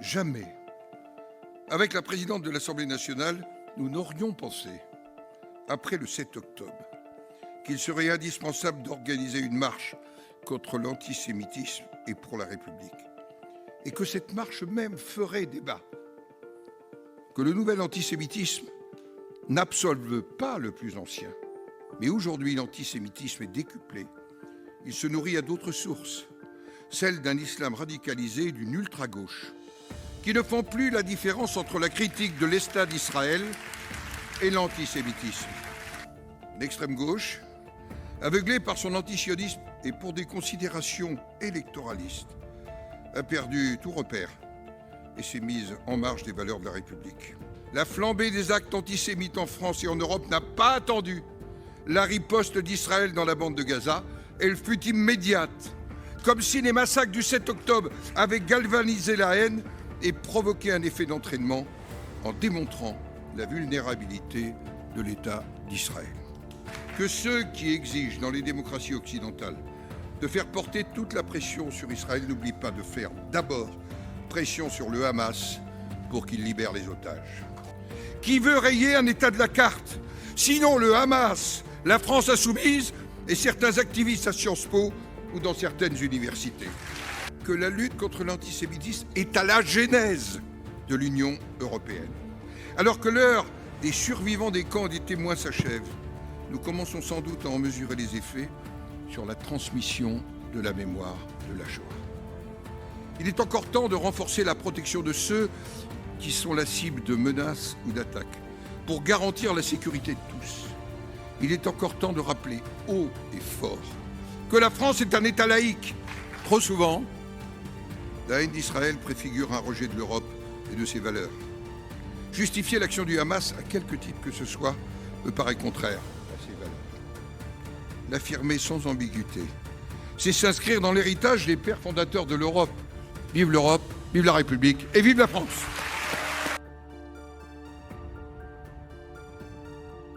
Jamais, avec la présidente de l'Assemblée nationale, nous n'aurions pensé, après le 7 octobre, qu'il serait indispensable d'organiser une marche contre l'antisémitisme et pour la République, et que cette marche même ferait débat, que le nouvel antisémitisme n'absolve pas le plus ancien. Mais aujourd'hui, l'antisémitisme est décuplé. Il se nourrit à d'autres sources, celles d'un islam radicalisé et d'une ultra-gauche, qui ne font plus la différence entre la critique de l'État d'Israël et l'antisémitisme. L'extrême gauche, aveuglée par son antisionisme et pour des considérations électoralistes, a perdu tout repère et s'est mise en marge des valeurs de la République. La flambée des actes antisémites en France et en Europe n'a pas attendu la riposte d'Israël dans la bande de Gaza. Elle fut immédiate, comme si les massacres du 7 octobre avaient galvanisé la haine et provoqué un effet d'entraînement en démontrant la vulnérabilité de l'État d'Israël. Que ceux qui exigent dans les démocraties occidentales de faire porter toute la pression sur Israël n'oublient pas de faire d'abord pression sur le Hamas pour qu'il libère les otages. Qui veut rayer un État de la carte? Sinon le Hamas, la France insoumise et certains activistes à Sciences Po ou dans certaines universités. Que la lutte contre l'antisémitisme est à la genèse de l'Union européenne. Alors que l'heure des survivants des camps et des témoins s'achève, nous commençons sans doute à en mesurer les effets sur la transmission de la mémoire de la Shoah. Il est encore temps de renforcer la protection de ceux qui sont la cible de menaces ou d'attaques, pour garantir la sécurité de tous. Il est encore temps de rappeler haut et fort que la France est un État laïque. Trop souvent, la haine d'Israël préfigure un rejet de l'Europe et de ses valeurs. Justifier l'action du Hamas à quelque titre que ce soit me paraît contraire à ces valeurs. L'affirmer sans ambiguïté, c'est s'inscrire dans l'héritage des pères fondateurs de l'Europe. Vive l'Europe, vive la République et vive la France!